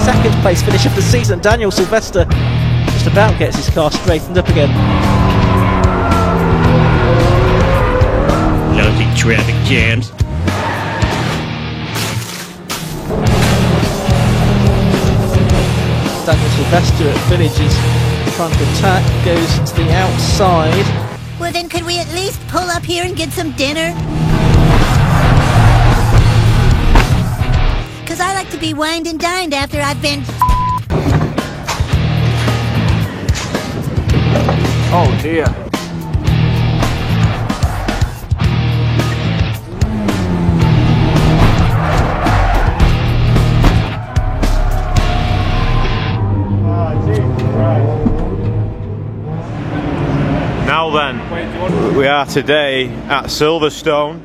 Second place finish of the season. Daniel Sylvester just about gets his car straightened up again. Loading traffic jams. Daniel Sylvester at Village's front attack goes to the outside. Well then, could we at least pull up here and get some dinner? Cause I like to be wined and dined after I've been. Oh dear. Now then, we are today at Silverstone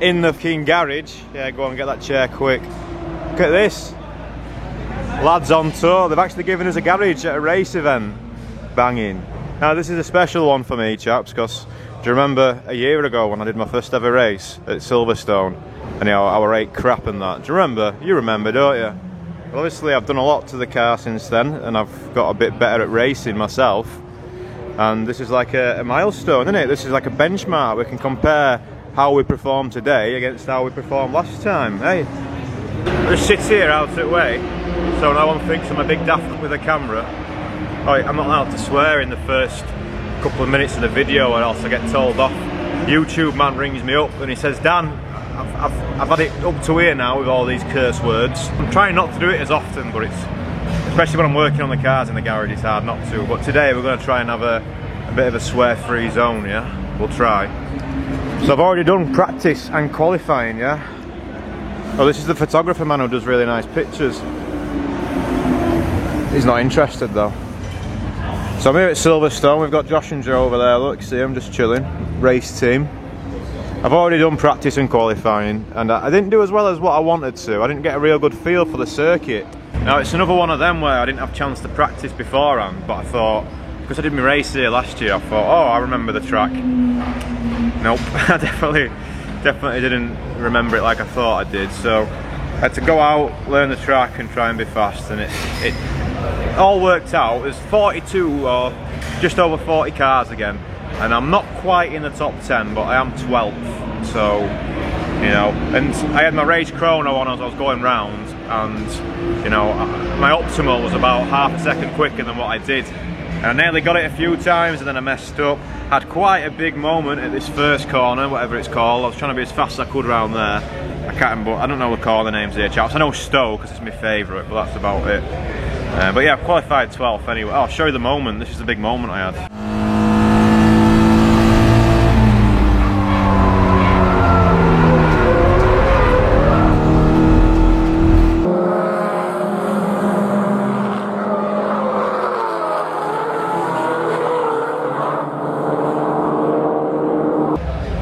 in the King Garage. Yeah, go on and get that chair quick. Look at this. Lads on tour. They've actually given us a garage at a race event. Banging. Now this is a special one for me, chaps, because do you remember a year ago when I did my first ever race at Silverstone and I were right crap and that? Do you remember? You remember, don't you? Well, obviously I've done a lot to the car since then and I've got a bit better at racing myself. And this is like a milestone, isn't it? This is like a benchmark. We can compare how we performed today against how we performed last time. Hey, I just sit here out at way, so no one thinks I'm a big daft with a camera. Oh, I'm not allowed to swear in the first couple of minutes of the video, or else I get told off. YouTube man rings me up and he says, Dan, I've had it up to here now with all these curse words. I'm trying not to do it as often, but it's, especially when I'm working on the cars in the garage, it's hard not to. But today we're going to try and have a bit of a swear-free zone, yeah? We'll try. So I've already done practice and qualifying, yeah? Oh, this is the photographer man who does really nice pictures. He's not interested though. So I'm here at Silverstone. We've got Josh and Joe over there. Look, see them just chilling. Race team. I've already done practice and qualifying, and I didn't do as well as what I wanted to. I didn't get a real good feel for the circuit. Now it's another one of them where I didn't have a chance to practice beforehand, but I thought, because I did my race here last year, I thought, oh, I remember the track. Nope, I definitely didn't remember it like I thought I did. So I had to go out, learn the track and try and be fast, and it all worked out. There's 42 or just over 40 cars again, and I'm not quite in the top 10, but I am 12th. So, you know, and I had my race chrono on as I was going round, and you know, my optimal was about half a second quicker than what I did. And I nearly got it a few times and then I messed up. Had quite a big moment at this first corner, whatever it's called. I was trying to be as fast as I could around there. I can't remember, I don't know the corner names here, chaps. I know Stowe because it's my favourite, but that's about it. But yeah, I've qualified 12th anyway. Oh, I'll show you the moment. This is the big moment I had.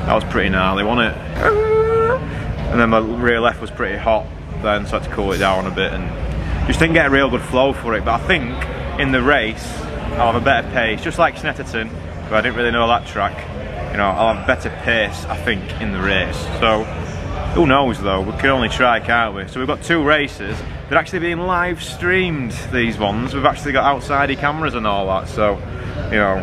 That was pretty gnarly, wasn't it? And then my rear left was pretty hot then, so I had to cool it down a bit and just didn't get a real good flow for it. But I think in the race I'll have a better pace, just like Snetterton, but I didn't really know that track. You know, I'll have better pace, I think, in the race. So who knows though, we can only try, can't we? So we've got two races. They're actually being live streamed, these ones. We've actually got outside cameras and all that, so you know,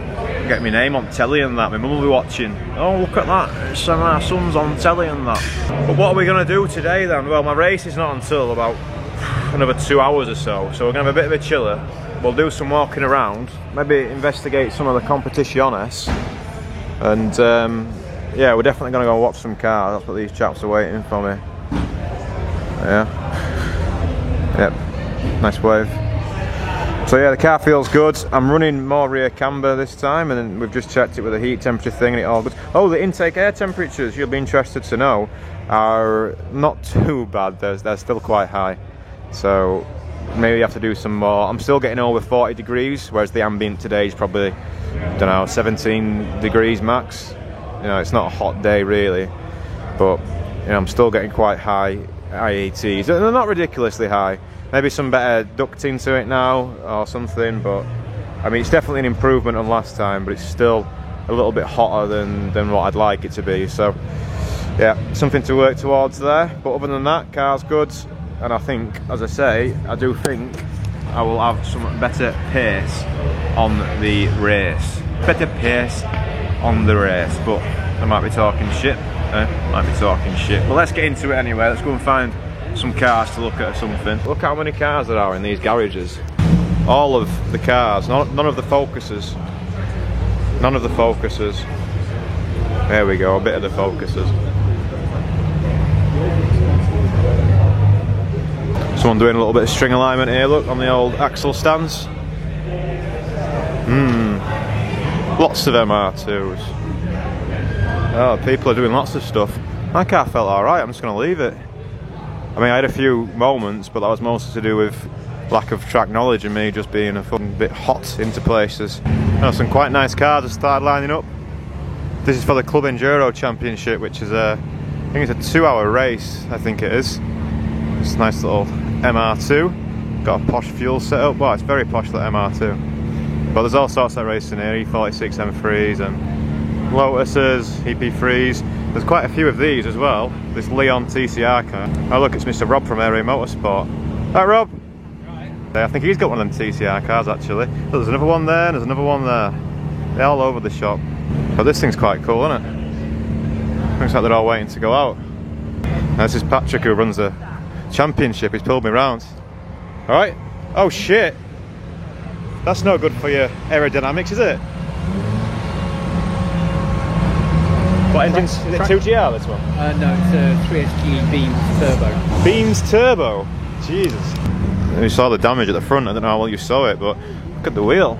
get my name on telly and that. My mum will be watching. Oh, look at that, it's our son's on telly and that. But what are we going to do today then? Well, my race is not until about another 2 hours or so, so we're going to have a bit of a chiller. We'll do some walking around, maybe investigate some of the competiciones, and yeah, we're definitely going to go watch some cars. That's what these chaps are waiting for me. Yeah. Yep, nice wave. So yeah, the car feels good. I'm running more rear camber this time, and then we've just checked it with a heat temperature thing and it all good. Oh, the intake air temperatures, you'll be interested to know, are not too bad. They're still quite high. So maybe you have to do some more. I'm still getting over 40 degrees, whereas the ambient today is probably, I don't know, 17 degrees max. You know, it's not a hot day really, but you know, I'm still getting quite high IATs. They're not ridiculously high. Maybe some better ducting to it now or something, but I mean, it's definitely an improvement on last time, but it's still a little bit hotter than what I'd like it to be. So yeah, something to work towards there. But other than that, car's good, and I think, as I say, I do think I will have some better pace on the race. Better pace on the race, but I might be talking shit. Might be talking shit. But let's get into it anyway. Let's go and find some cars to look at or something. Look how many cars there are in these garages. All of the cars, none of the Focuses. None of the Focuses. There we go, a bit of the Focuses. Someone doing a little bit of string alignment here, look, on the old axle stands. Lots of MR2s. Oh, people are doing lots of stuff. My car felt alright, I'm just going to leave it. I mean, I had a few moments, but that was mostly to do with lack of track knowledge and me just being a fucking bit hot into places. Some quite nice cars have started lining up. This is for the Club Enduro Championship, which is I think it's a 2-hour race, I think it is. It's a nice little MR2. Got a posh fuel setup. Well, it's very posh, that MR2. But there's all sorts of racing here, E46 M3s and Lotuses, EP3s. There's quite a few of these as well. This Leon TCR car. Oh look, it's Mr. Rob from Area Motorsport. Hi Rob! Right. I think he's got one of them TCR cars actually. Look, there's another one there and there's another one there. They're all over the shop. But this thing's quite cool, isn't it? Looks like they're all waiting to go out. Now, this is Patrick who runs the championship. He's pulled me round. Alright. Oh shit! That's no good for your aerodynamics, is it? What engine's? Is it 2GR this one? No, it's a 3SG Beams Turbo. Beams Turbo? Jesus. You saw the damage at the front, I don't know how well you saw it, but look at the wheel.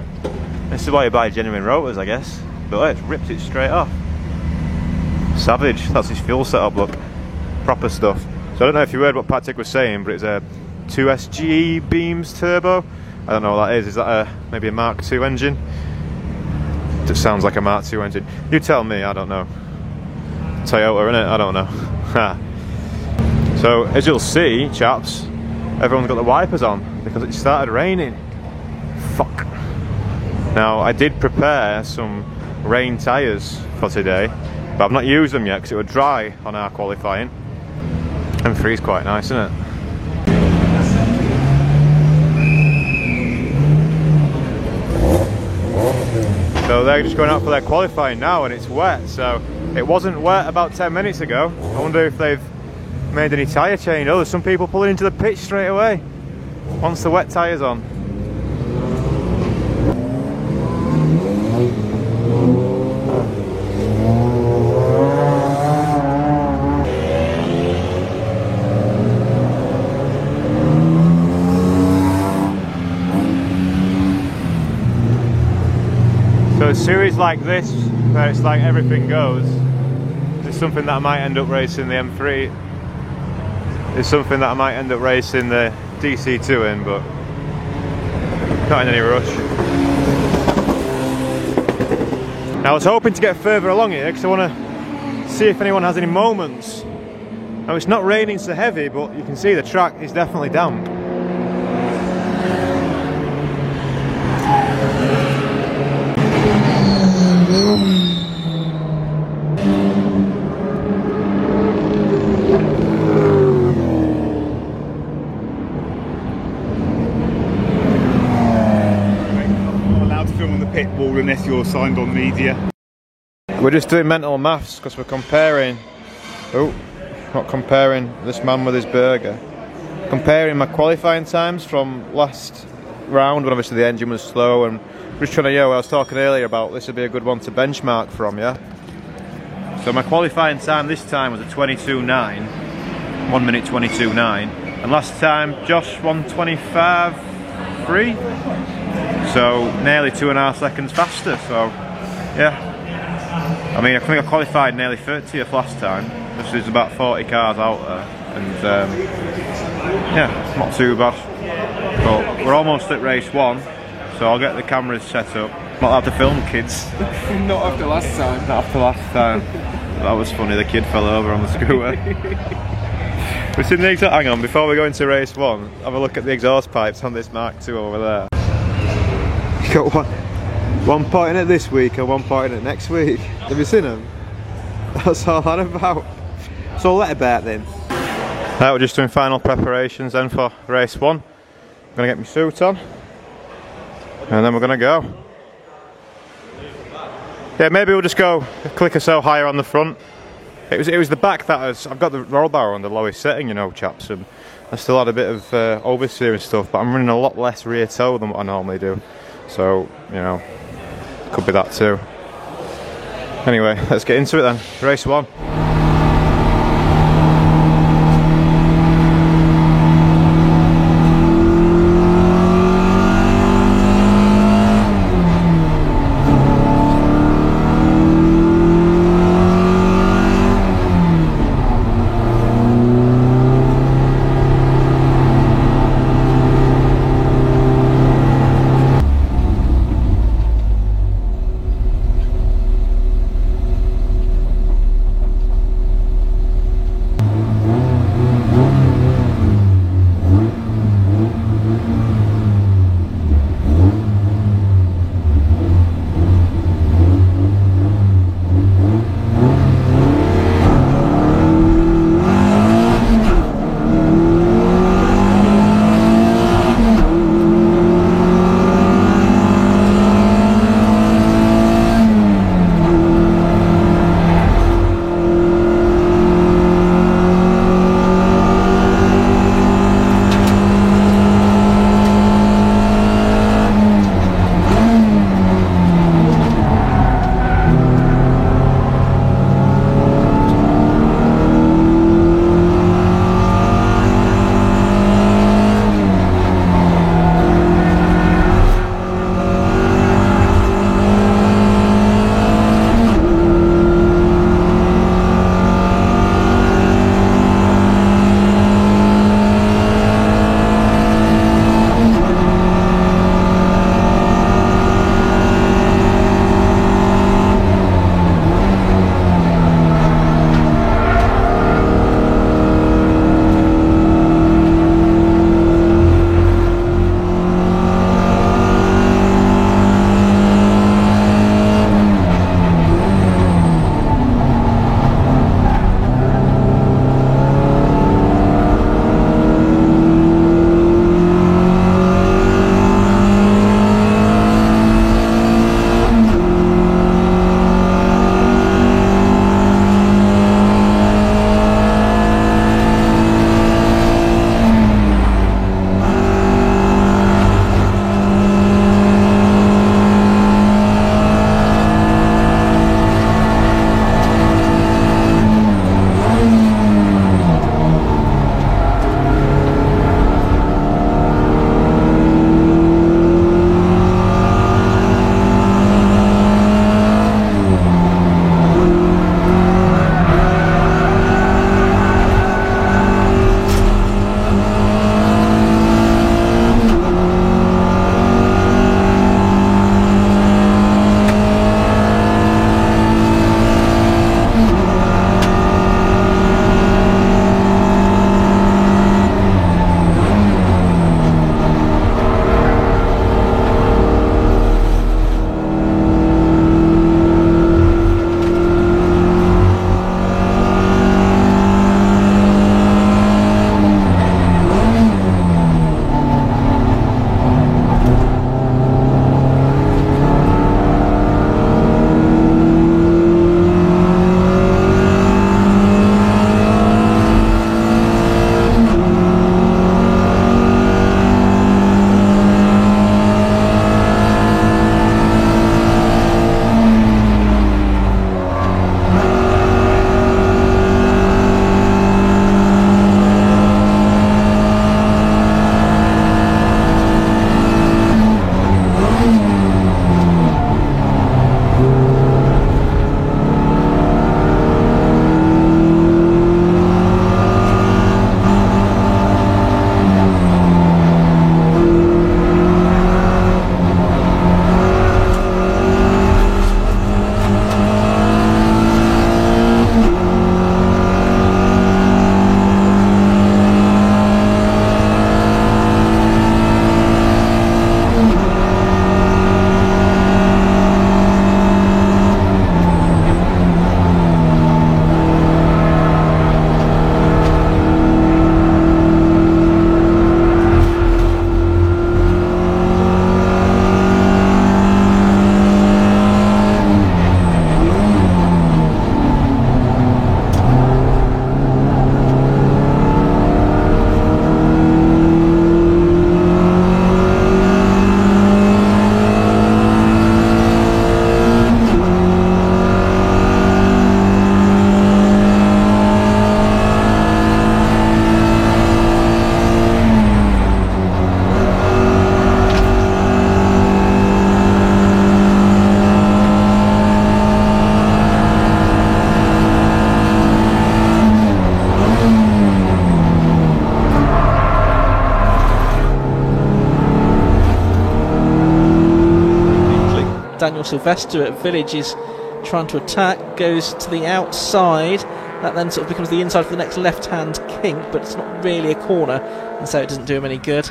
This is why you buy genuine rotors, I guess. But it's ripped it straight off. Savage, that's his fuel setup, look. Proper stuff. So I don't know if you heard what Patrick was saying, but it's a 2SG Beams Turbo. I don't know what that is that maybe a Mark II engine? It sounds like a Mark II engine. You tell me, I don't know. Toyota, innit? I don't know. So, as you'll see, chaps, everyone's got the wipers on because it started raining. Fuck. Now, I did prepare some rain tyres for today, but I've not used them yet because it was dry on our qualifying. M3 is quite nice, isn't it? So they're just going out for their qualifying now and it's wet, so it wasn't wet about 10 minutes ago. I wonder if they've made any tyre change. Oh, there's some people pulling into the pitch straight away once the wet tyres on. So a series like this, where it's like everything goes, is something that I might end up racing the M3. It's something that I might end up racing the DC2 in, but not in any rush. Now I was hoping to get further along here because I want to see if anyone has any moments. Now it's not raining so heavy, but you can see the track is definitely damp. Pit wall unless you're signed on media. We're just doing mental maths because we're comparing, not comparing this man with his burger, comparing my qualifying times from last round when obviously the engine was slow, and we're just trying to, I was talking earlier about this would be a good one to benchmark from, yeah? So my qualifying time this time was a 22.9, 1 minute 22.9, and last time Josh 1:25.3. So nearly 2.5 seconds faster, so yeah. I mean, I think I qualified nearly 30th last time. This is about 40 cars out there, and yeah, not too bad. But we're almost at race 1, so I'll get the cameras set up. Not allowed to film kids. Not after last time. Not after last time. That was funny, the kid fell over on the scooter. It's in the exhaust. Hang on, before we go into race 1, have a look at the exhaust pipes on this Mark II over there. You got one point in it this week and one point in it next week. Have you seen them? That's all that about. So let it bet then. Right, we're just doing final preparations then for race 1. I'm gonna get my suit on and then we're gonna go. Yeah, maybe we'll just go a click or so higher on the front. It was the back that I've got the roll bar on the lowest setting, you know, chaps, and I still had a bit of oversteer and stuff, but I'm running a lot less rear toe than what I normally do. So, you know, could be that too. Anyway, let's get into it then. Race 1. Daniel Sylvester at Village is trying to attack, goes to the outside. That then sort of becomes the inside for the next left-hand kink, but it's not really a corner, and so it doesn't do him any good.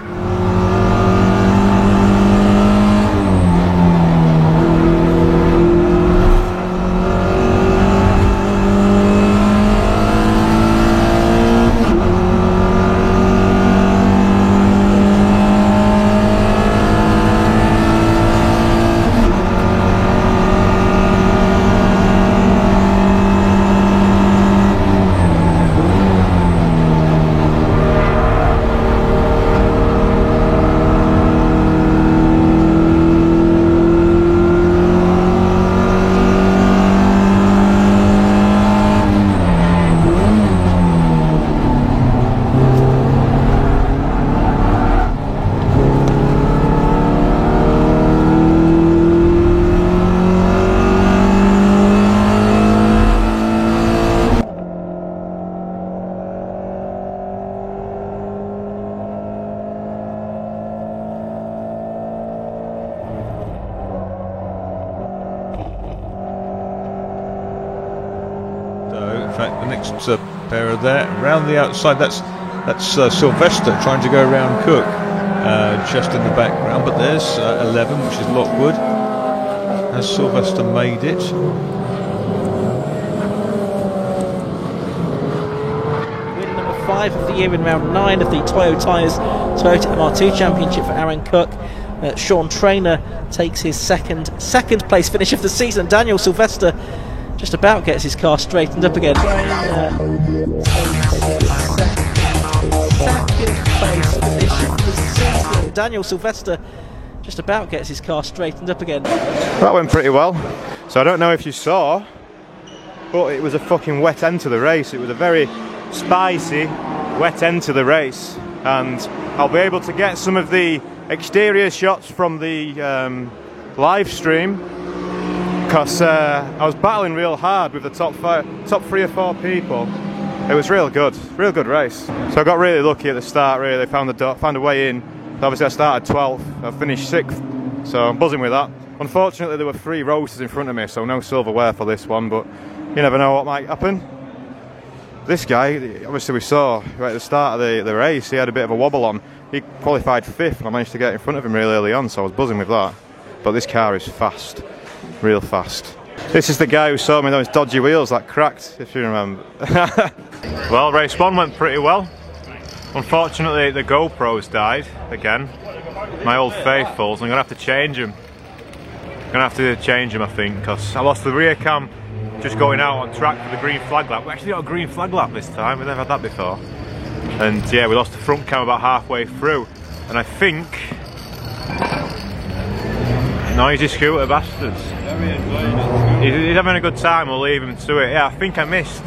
In fact, the next pair are there around the outside. That's Sylvester trying to go around Cook, just in the background. But there's 11, which is Lockwood. Has Sylvester made it? Win number 5 of the year in round 9 of the Toyo Tyres Toyota MR2 Championship for Aaron Cook. Sean Trainer takes his second place finish of the season. Daniel Sylvester just about gets his car straightened up again. Second place finish of the season. Daniel Sylvester just about gets his car straightened up again. That went pretty well. So I don't know if you saw, but it was a fucking wet end to the race. It was a very spicy wet end to the race, and I'll be able to get some of the exterior shots from the live stream, because I was battling real hard with the top 3 or 4 people. It was real good race. So I got really lucky at the start. Really found a way in. Obviously I started 12th, I finished 6th, so I'm buzzing with that. Unfortunately there were 3 roasters in front of me, so no silverware for this one, but you never know what might happen. This guy, obviously we saw right at the start of the race, he had a bit of a wobble on. He qualified 5th and I managed to get in front of him really early on, so I was buzzing with that. But this car is fast, real fast. This is the guy who saw me those dodgy wheels that cracked, if you remember. Well, race 1 went pretty well. Unfortunately the GoPros died again, my old faithfuls. I'm going to have to change them. I think, because I lost the rear cam just going out on track for the green flag lap. We actually got a green flag lap this time, we've never had that before. And yeah, we lost the front cam about halfway through. And I think... Noisy scooter bastards. He's having a good time, we'll leave him to it. Yeah, I think I missed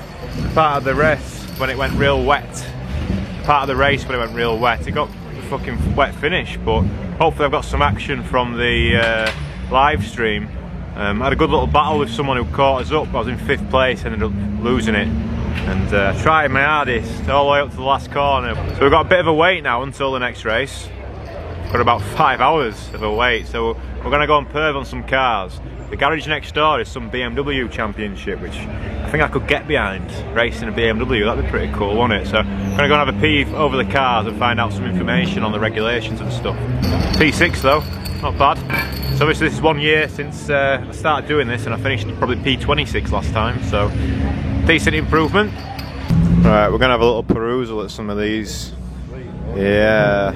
part of the race when it went real wet. It got a fucking wet finish, but hopefully I've got some action from the live stream. I had a good little battle with someone who caught us up. I was in 5th place, ended up losing it, and trying my hardest all the way up to the last corner. So we've got a bit of a wait now until the next race. Got about 5 hours of a wait, so we're going to go and perv on some cars. The garage next door is some BMW championship, which I think I could get behind, racing a BMW. That'd be pretty cool, wouldn't it? So I'm going to go and have a peeve over the cars and find out some information on the regulations and stuff. P6 though, not bad. So obviously this is 1 year since I started doing this, and I finished probably P26 last time, so decent improvement. Right, we're going to have a little perusal at some of these. Yeah.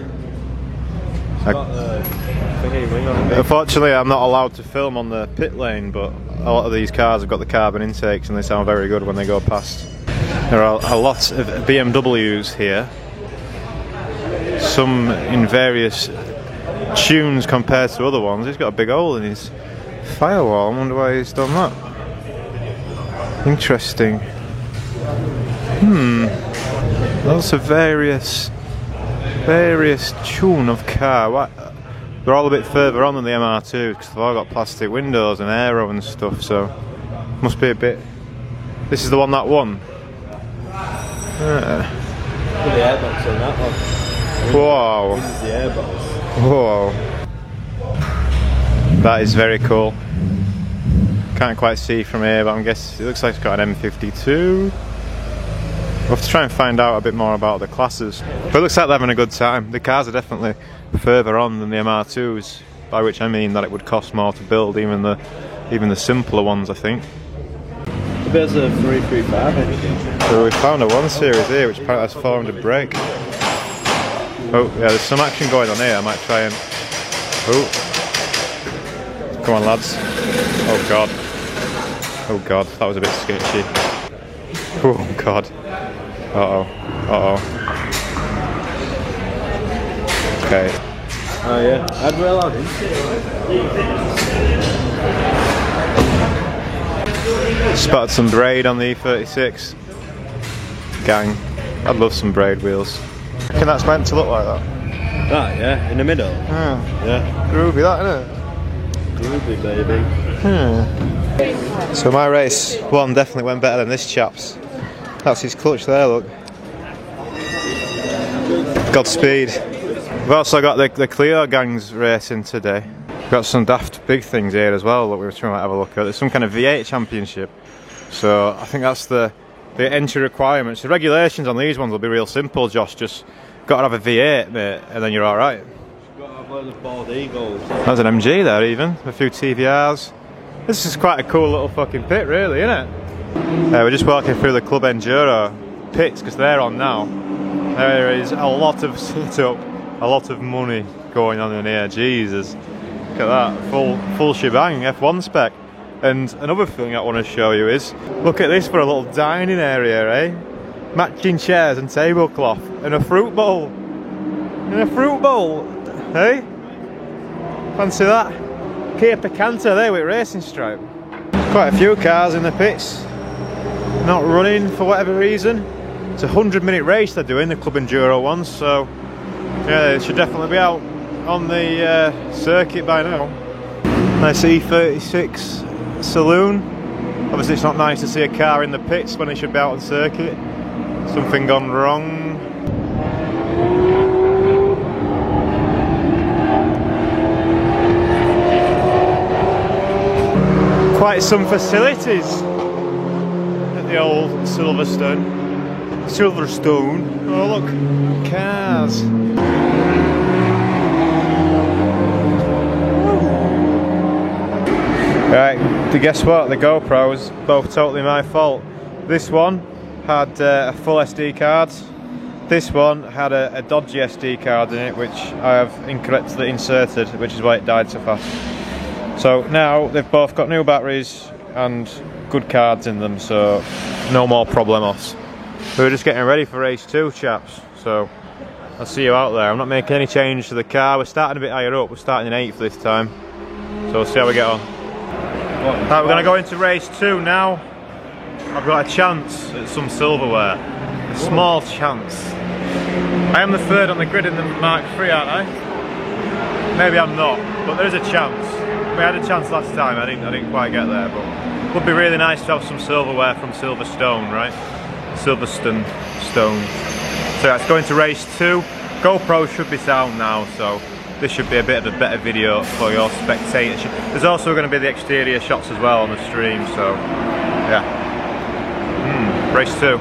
Unfortunately I'm not allowed to film on the pit lane, but a lot of these cars have got the carbon intakes and they sound very good when they go past. There are a lot of BMWs here, some in various tunes compared to other ones. He's got a big hole in his firewall, I wonder why he's done that. Interesting. Lots of various tune of car. They're all a bit further on than the MR2 because they've all got plastic windows and aero and stuff, so must be a bit... This is the one that won. The airbox on that one. Whoa. This is the airbox. Whoa. That is very cool. Can't quite see from here, but I guess it looks like it's got an M52. We'll have to try and find out a bit more about the classes. But it looks like they're having a good time. The cars are definitely further on than the MR2s, by which I mean that it would cost more to build, even the simpler ones, I think. There's a 335 engine. So we found a 1 Series here, which apparently has 400 brake. Oh, yeah, there's some action going on here. I might try and... Oh. Come on, lads. Oh, God. Oh, God, that was a bit sketchy. Oh, God. Uh-oh. Uh-oh. Okay. Oh yeah, Admiral on him. Spotted some braid on the E36. Gang. I'd love some braid wheels. I reckon that's meant to look like that. Ah yeah, in the middle. Yeah. Yeah. Groovy, that, isn't it? Groovy, baby. So my race 1 definitely went better than this chap's. That's his clutch there, look. Godspeed. We've also got the Clio gangs racing today. We've got some daft big things here as well that we were trying to have a look at. There's some kind of V8 championship. So I think that's the entry requirements. The regulations on these ones will be real simple, Josh. Just got to have a V8, mate, and then you're alright. Got to have one of the bald eagles. There's an MG there even, a few TVRs. This is quite a cool little fucking pit really, isn't it? We're just walking through the Club Enduro pits because they're on now. There is a lot of setup, a lot of money going on in here, Jesus. Look at that, full shebang, F1 spec. And another thing I want to show you is, look at this for a little dining area, eh? Matching chairs and tablecloth, and a fruit bowl. And a fruit bowl, eh? Fancy that? Kia Picanto there with racing stripe. Quite a few cars in the pits, not running for whatever reason. It's a 100-minute race they're doing, the Club Enduro ones, so yeah, it should definitely be out on the circuit by now. Nice E36 saloon. Obviously it's not nice to see a car in the pits when it should be out on circuit. Something gone wrong. Quite some facilities at the old Silverstone. Oh look, cars. Right, guess what? The GoPros, both totally my fault. This one had a full SD card. This one had a dodgy SD card in it, which I have incorrectly inserted, which is why it died so fast. So now they've both got new batteries and good cards in them, so no more problemos. We're just getting ready for race 2, chaps, so I'll see you out there. I'm not making any change to the car. We're starting a bit higher up. We're starting in 8th this time, so we'll see how we get on. Right, we're going to go into race 2 now. I've got a chance at some silverware, a small chance. I am the 3rd on the grid in the Mark III, aren't I? Maybe I'm not, but there is a chance. We had a chance last time. I didn't quite get there, but it would be really nice to have some silverware from Silverstone, right? Silverstone. So yeah, it's going to race 2. GoPro should be sound now, so this should be a bit of a better video for your spectatorship. There's also going to be the exterior shots as well on the stream, so yeah. Race 2.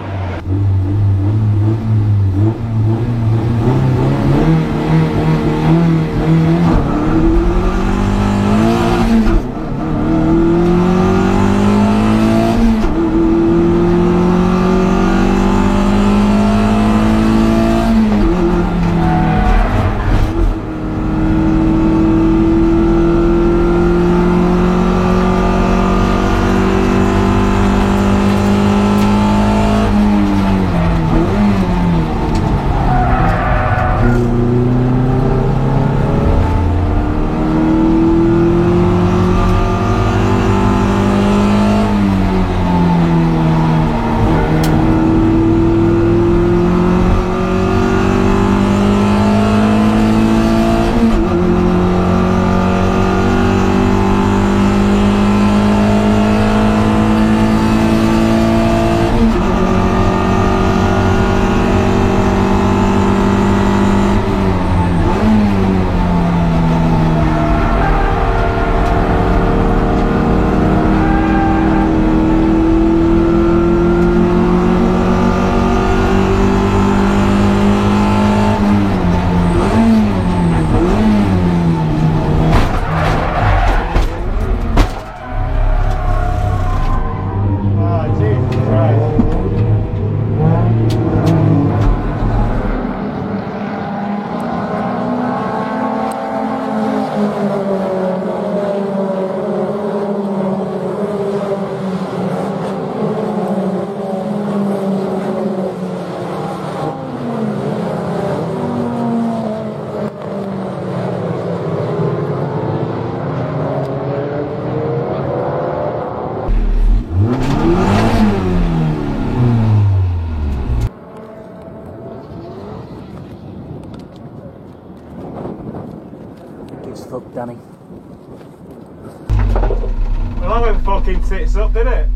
that went fucking tits up, didn't it?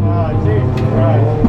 Oh, Jesus Christ.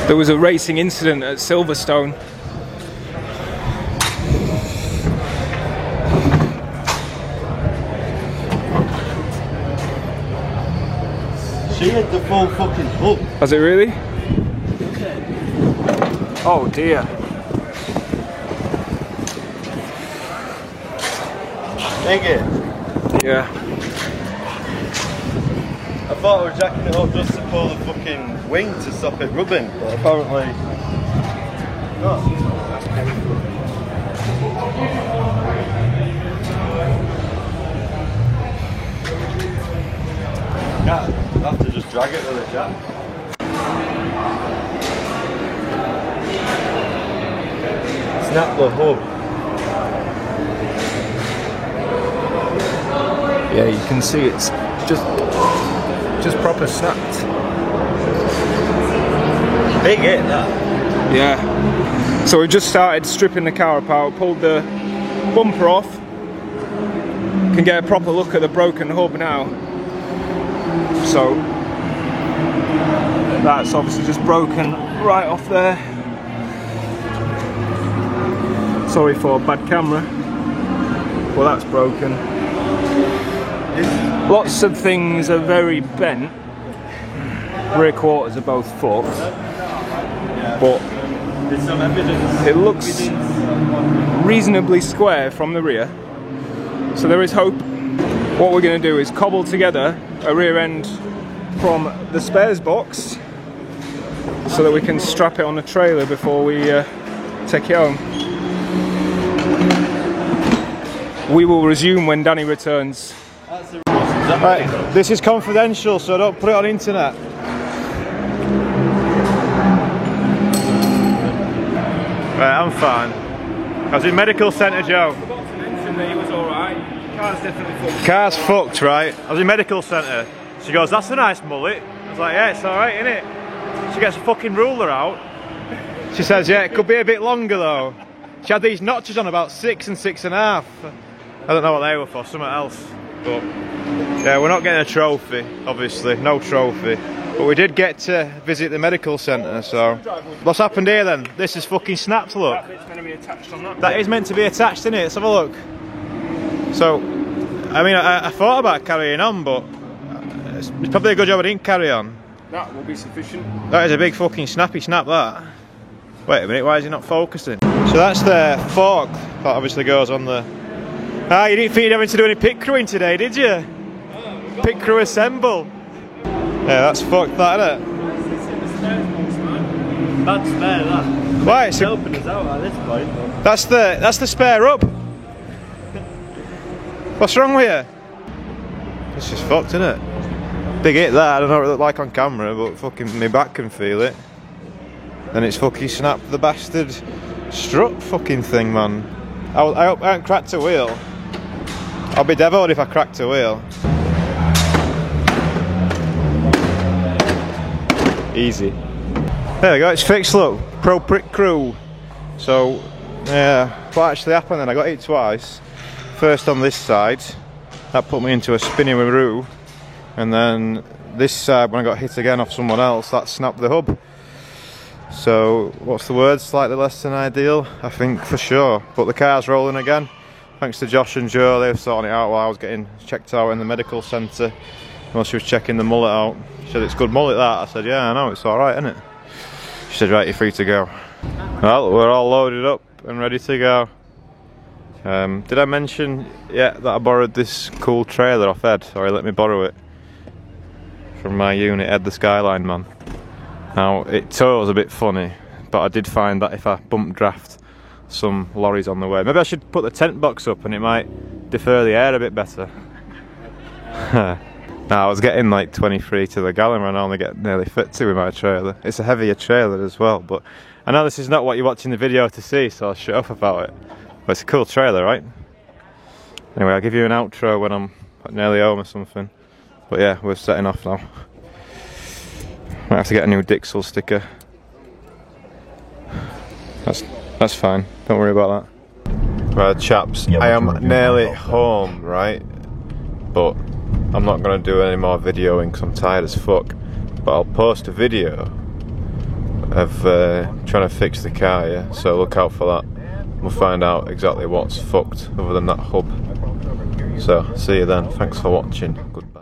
There was a racing incident at Silverstone. She had the full fucking hub. Has it really? Oh dear. Dang it. Yeah. I thought I was jacking it up just to pull the fucking wing to stop it rubbing, but apparently not. Yeah, I have to just drag it with a jack. Snap the hub. Yeah, you can see it's just proper snapped. Big hit that. Yeah. So we've just started stripping the car apart, pulled the bumper off. Can get a proper look at the broken hub now. So that's obviously just broken right off there. Sorry for a bad camera. Well, that's broken. Lots of things are very bent. Rear quarters are both fucked, but it looks reasonably square from the rear, so there is hope. What we're going to do is cobble together a rear end from the spares box so that we can strap it on the trailer before we take it home. We will resume when Danny returns. Right, this is confidential, so don't put it on internet. Right, I'm fine. I was in medical centre, Joe. I forgot to mention that he was alright. Car's definitely fucked. Car's fucked, right? I was in medical centre. She goes, that's a nice mullet. I was like, yeah, it's alright, innit? She gets a fucking ruler out. She says, yeah, it could be a bit longer though. She had these notches on about 6 and 6.5. I don't know what they were for, something else. But yeah, we're not getting a trophy, obviously, no trophy. But we did get to visit the medical centre, so... What's happened here then? This is fucking snapped, look. That bit's meant to be attached on that. That is meant to be attached, isn't it? Let's have a look. So, I mean, I thought about carrying on, but it's probably a good job I didn't carry on. That will be sufficient. That is a big fucking snappy snap, that. Wait a minute, why is it not focusing? So that's the fork that obviously goes on the... Ah, you didn't think you'd having to do any pit crewing today, did you? Pit crew assemble. Yeah, that's fucked, that, isn't it? Bad spare that. Why? It's Helping us out at this point. that's the spare up. What's wrong with you? It's just fucked, isn't it? Big hit that. I don't know what it looked like on camera, but fucking my back can feel it. Then it's fucking snapped the bastard strut fucking thing, man. I hope I haven't cracked a wheel. I'll be devilled if I cracked a wheel. Easy. There we go, it's fixed, look. Pro Pit Crew. So, yeah, what actually happened then? I got hit twice. First on this side, that put me into a spinning roo. And then this side, when I got hit again off someone else, that snapped the hub. So, what's the word? Slightly less than ideal, I think, for sure. But the car's rolling again. Thanks to Josh and Joe, they were sorting it out while I was getting checked out in the medical centre. while she was checking the mullet out. She said, "It's good mullet that." I said, "Yeah, I know, it's alright, isn't it?" She said, "Right, you're free to go." Well, we're all loaded up and ready to go. Did I mention yet that I borrowed this cool trailer off Ed, or he let me borrow it from my unit, Ed the Skyline man. Now, it tows a bit funny, but I did find that if I bump draft some lorries on the way, maybe I should put the tent box up and it might defer the air a bit better. Now, I was getting like 23 to the gallon when I only get nearly 50 with my trailer. It's a heavier trailer as well, but I know this is not what you're watching the video to see, so I'll shut up about it. But it's a cool trailer, right? Anyway, I'll give you an outro when I'm nearly home or something. But yeah, we're setting off now. Might have to get a new Dixel sticker. That's fine, don't worry about that. Right, chaps, I am nearly home, right? But I'm not going to do any more videoing because I'm tired as fuck. But I'll post a video of trying to fix the car, yeah? So look out for that. We'll find out exactly what's fucked other than that hub. So, see you then. Thanks for watching. Goodbye.